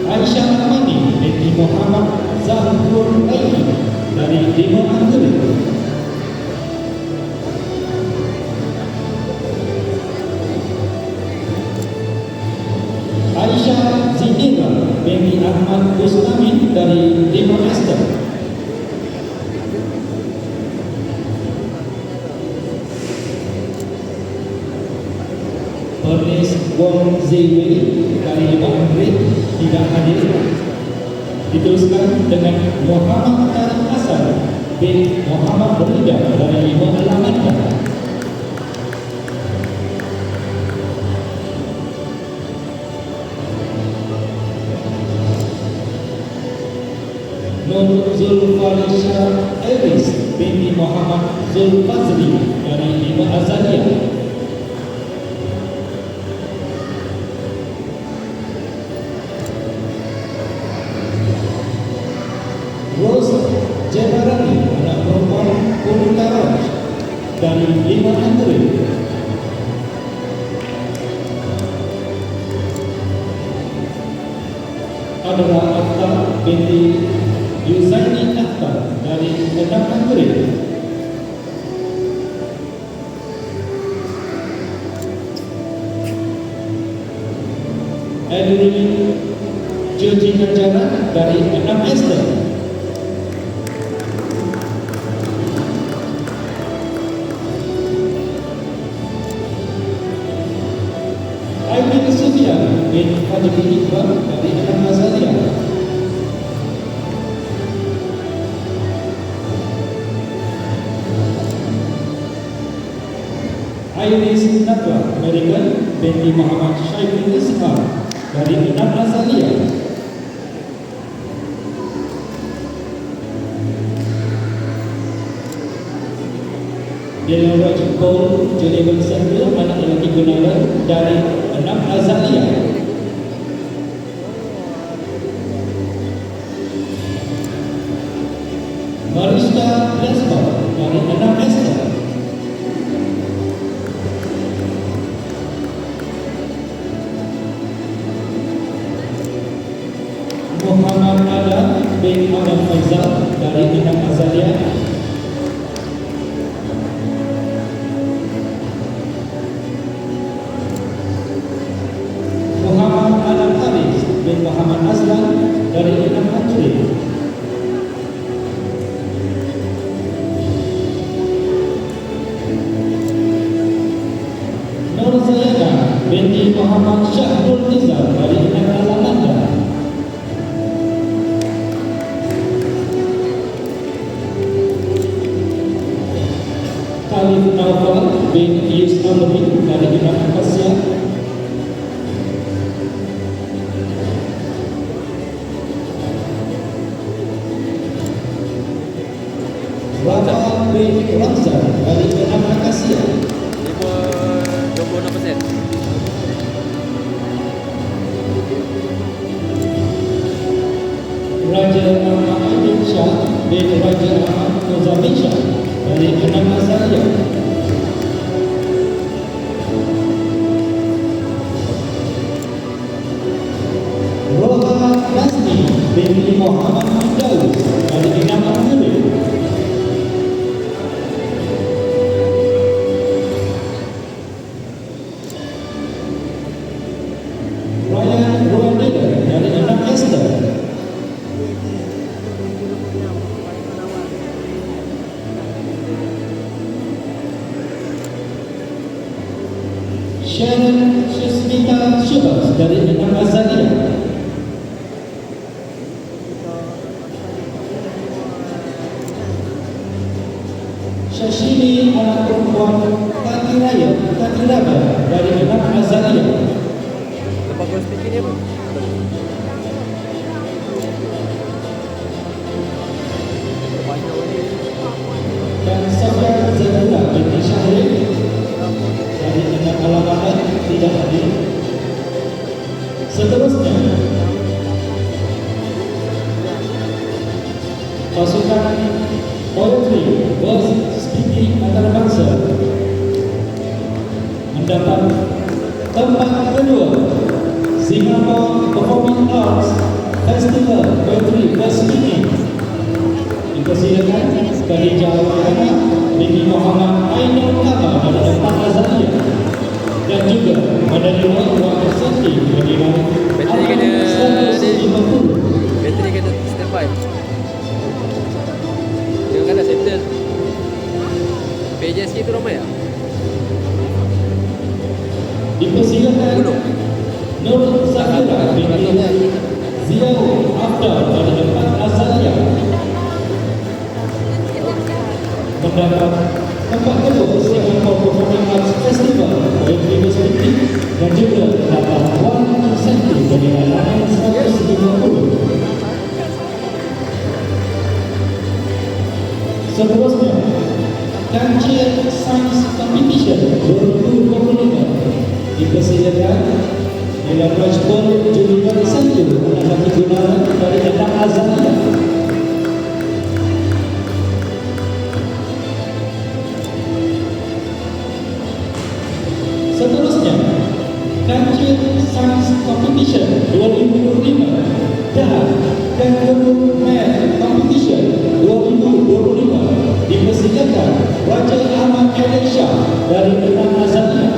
Aisyah Amani binti Muhammad Zahrul Aini dari 5 Angkeri. Aisyah Zidira binti Ahmad Bustami dari 5 Esther. Bernice Wong Ziwei dari 5 Angkeri tidak hadir. Diteruskan dengan Muhammad Tarik Hasan bin Muhammad Berida dari 5 Alamanda. Nur Zulfalisha Eris binti Muhammad Zulfazli dari Lima Azaliyah. Rose Jeharani, anak perempuan Punita Raj dari Lima Andre. Adra Akhtar binti Yuzaini Akhtar dari Enam Andre. Edwin Georgina Jana dari Enam Esther. Aileen Sufia bin Fadli Iqbal dari Enam Azaliyah. Iris Natwa American binti Muhammad Syaiful Ishaq dari Enam Azaliyah. Dialog Paul Julian Sandro, anak lelaki Gunawan dari Enam Azaliyah. Marista Lesbo dari Enam Esther. Muhammad Adam bin Adam Faizal dari Enam Azaliyah. Muhammad Adam Haris bin Muhammad Azlan dari Enam Andre. Nur Zayana binti Muhammad Syahrul Nizam dari Enam Alamanda. Khalif Naufal bin Yus Amri dari Enam Akasya. Rafa bin Ramzan dari Enam Akasya. 26%. Raja Ahmad Amin Shah bin Raja Ahmad Muzamin Shah dari Enam Azaliyah. Roha Nasmi binti Muhammad Firdaus dari Enam Andre. Ryan Ruandeda dari Enam Esther. Sharon Susmita Subas dari Enam Azaliyah. Shashini anak perempuan Katiraya Katiraba dari Enam Azaliyah. Tempat kau speaking ni apa? Banyak ni. Dan Sofia Zadula binti Syahrir dari Enam Alamanat tidak hadir. Seterusnya pasukan poetry verse speaking antarabangsa mendapat tempat kedua Singapore Performing Arts Festival Poetry verse speaking. Dipersilakan Khadijah Wahana binti Muhammad Ainul Kaba dari Empat Azaliyah dan juga menerima uang tersentuh bernilai Bateri kena RM150. Bateri kena standby. Dia kan dah settle. PJSK tu ramai tak? Dipersilakan Belum. Nur Zakira binti Ziau Afdal dari Empat Azaliyah mendapat tempat kedua Singapore Performing Arts Festival Poetry Speaking dan juga dapat wang insentif bernilai RM150. Seterusnya, Kancil Science Competition 2025 dipersilakan dalam Rajpol Junior 1 anak kejuaraan dari Anak Azalia. Seterusnya, Kancil Science Competition 2025 dan Kangaroo Math Competition 2025 dipersilakan Raja Ahmad Eden Shah dari Anak Azalia.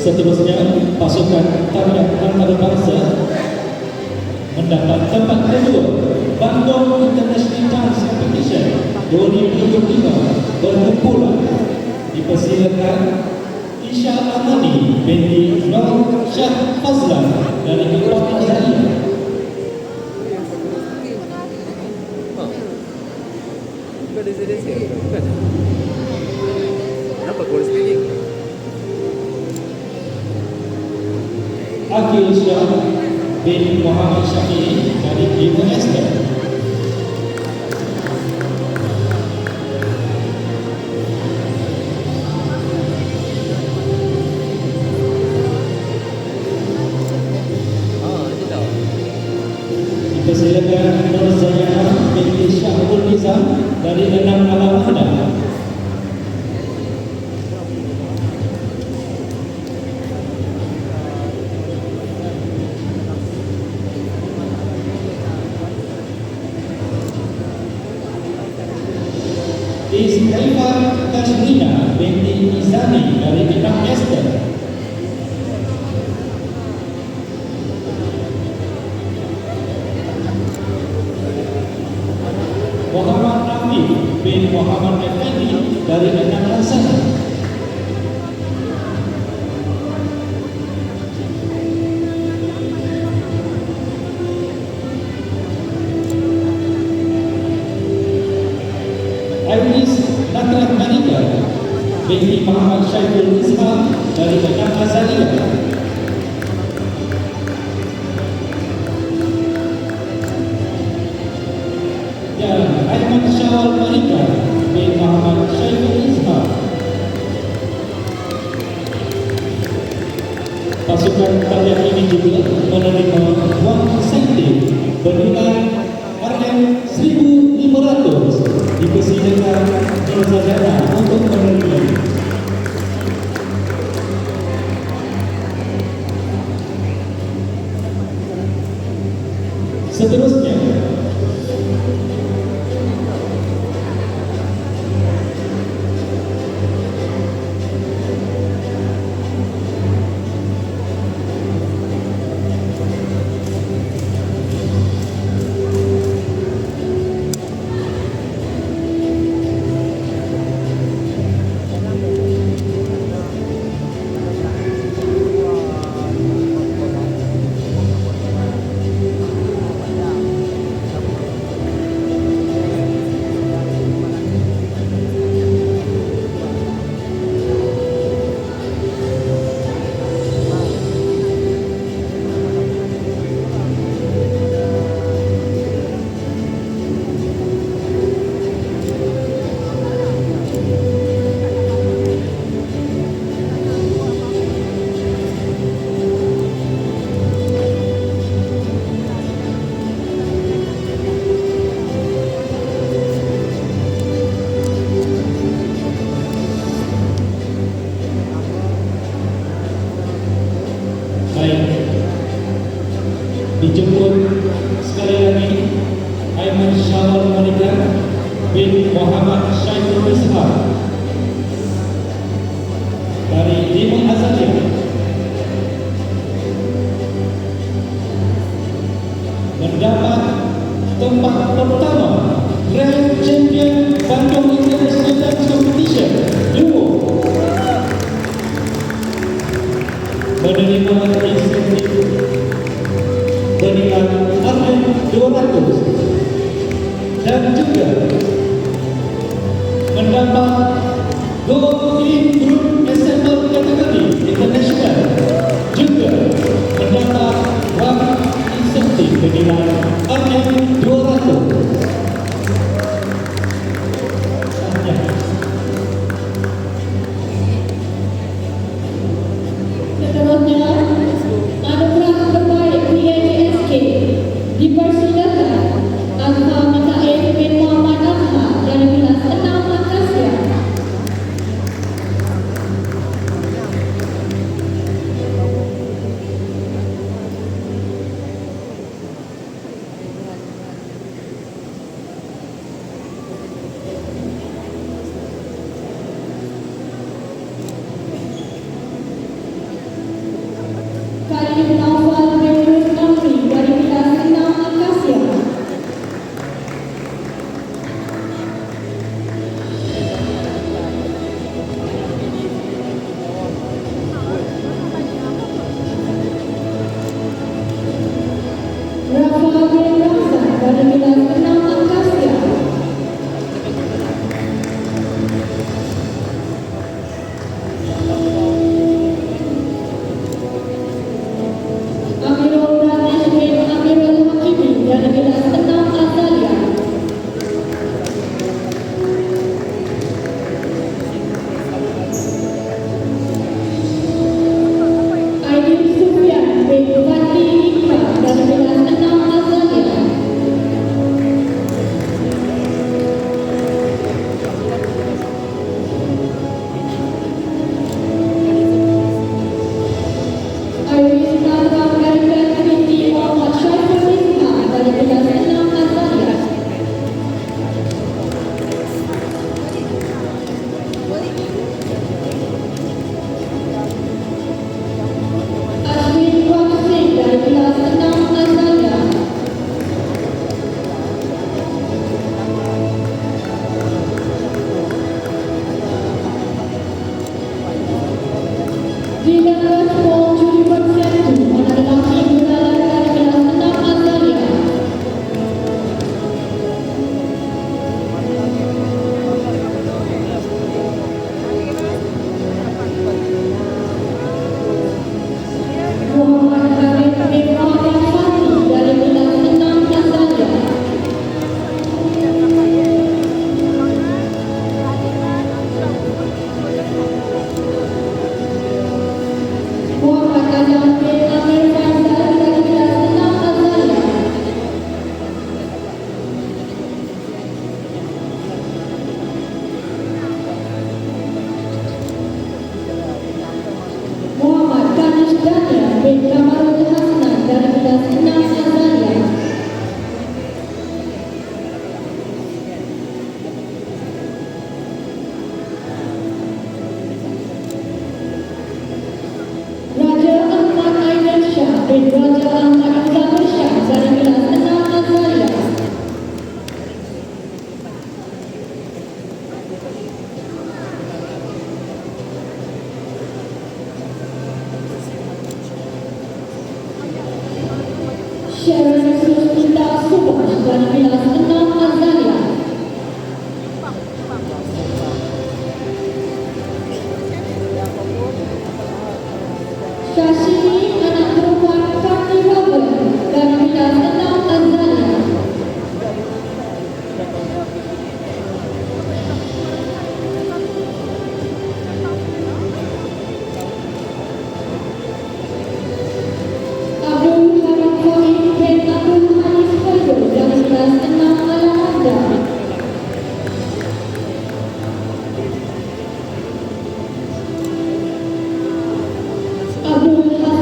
Seterusnya, pasukan tarian antarabangsa mendapat tempat kedua Bandung International Dance Competition 2025 berkumpulan dipersilakan Isha Amani binti Nur Syah Fazlan dari Anak Azalia. Bukan desa-desa, bukan. Kenapa kau speaking? Akil Syah bin Muhammad Syafi'i dari Lima Esther. Dia tahu. Dipersilakan Nur Zainah binti Syahrul Nizam dari Enam Alam Hadam. Ismaila Kashrina binti Izani dari Enam Esther. Muhammad Afif bin Muhammad Effendi dari Enam Laksana. Ainis Nakrat Manika binti Muhammad Syaiful Islam dari Enam Azalia. Dan Aiman Syawal Marika bin Muhammad Syaiful Islam. Pasukan tarian ini juga menerima wang insentif bernilai RM1.500 dipersilakan Nurjana untuk menerima. Seterusnya, dijemput sekali lagi Aiman Syawal Marika bin Muhammad Syaiful Islam dari Lima Azalia. Mendapat tempat pertama Grand Champion Bandung International Dance Competition Duo menerima insentif 200 dan juga mendapat Gold in Group Ensemble kategori international, juga mendapat wang insentif bernilai RM200. Seterusnya, anugerah terbaik PAJSK dipersilakan Azhar Mikael bin Muhammad Azhar dari kelas 6 Akasia. Khalid Naufal bin Rus Amri dari kelas 6 Akasia. Rafa bin Ramzan dari kelas 6 Akasia. Amirul Danish bin Amirul Hakimi dari kelas 6 Azalia. Aidil Sufyan bin Fadli Ikra dari kelas 6 Azalia. Iris Nazra Erkan binti Muhammad Syaiful Islam dari kelas 6 Azalia. Ashwin Wamsing dari kelas 6 Azalia. Dylan Rashford juri bersentuh anak lelaki bulanan dari kelas 6 Azalia. Muhammad Harith bin Muhammad Fatih dari kelas 6 Azalia. Muhammad Azam bin Amir Faisal dari kelas 6 Azalia. Muhammad Kanish Daniel bin Kamarul Hasnan dari kelas 6 Azalia. Raja Ahmad Aidan Shah bin Raja Ahmad Zahir Shah dari kelas 6 Azalia. Sharon Susmita Subhash dari kelas 6 Azalia. Shashini anak perempuan Karni Ravan dari kelas 6 Azalia. Abdul Hamid Fahim bin Abdul Hanis Fadul dari kelas 6 Al-Hamda. Abdul Hasan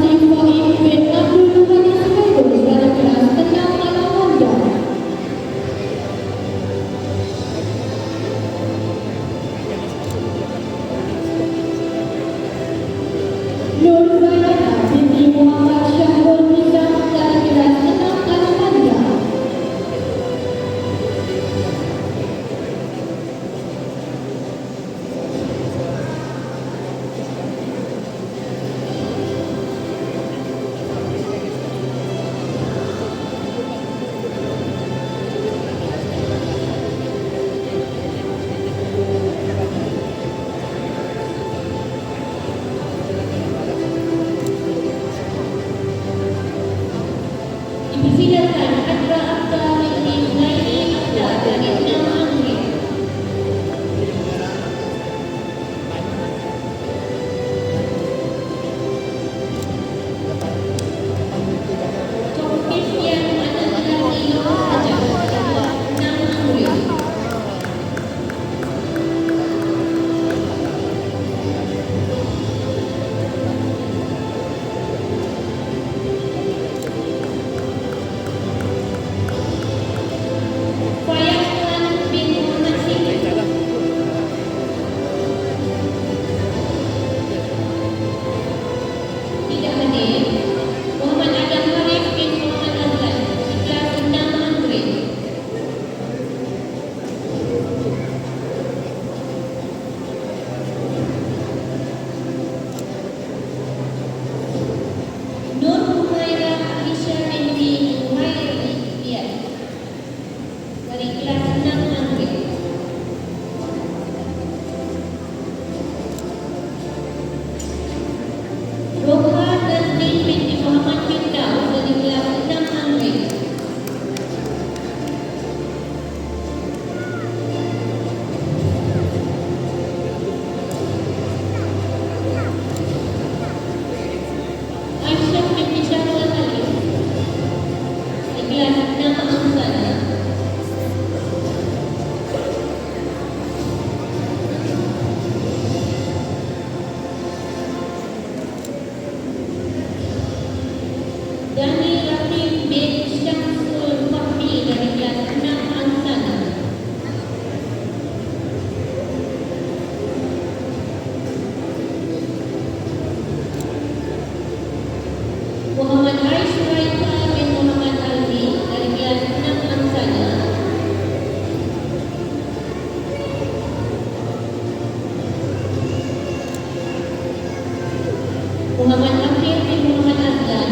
Muhammad Akhir bin Muhammad Azlan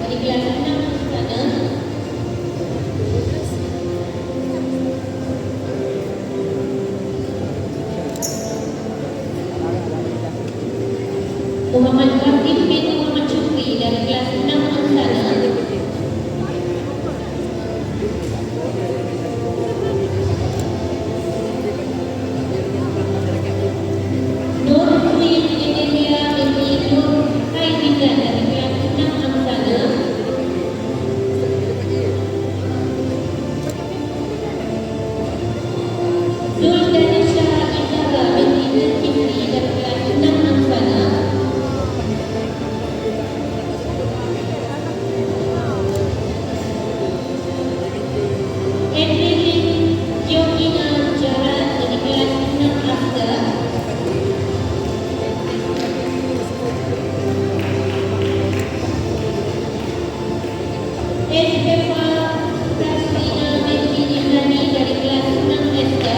dari kelas 6 Istana. Muhammad Qasim bin Muhammad Syukri dari kelas 6 Istana. Nur Dwi India binti Nur Haidizan dari kelas 6 Istana. Zul Danisha Izara binti Zulkifli dari kelas 6 Istana. Edwin Jokina Jahat dari kelas 6 Asda. Espefa Rasmina binti Izani dari kelas 6 Asda.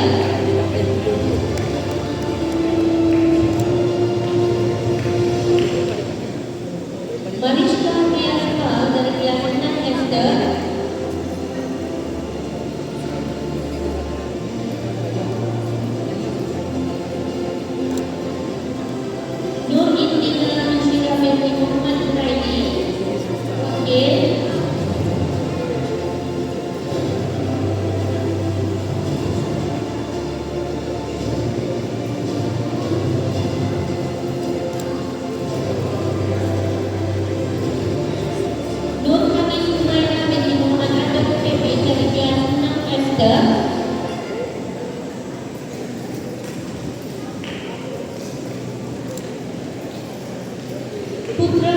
Mariska Priyaska dari kelas 6 Asda. Nur Indira Anshira binti Muhammad Huraidi. Okey. Nur Hamis Humaira binti Muhammad Adam Kevin dari kelas 6 Asda. Putra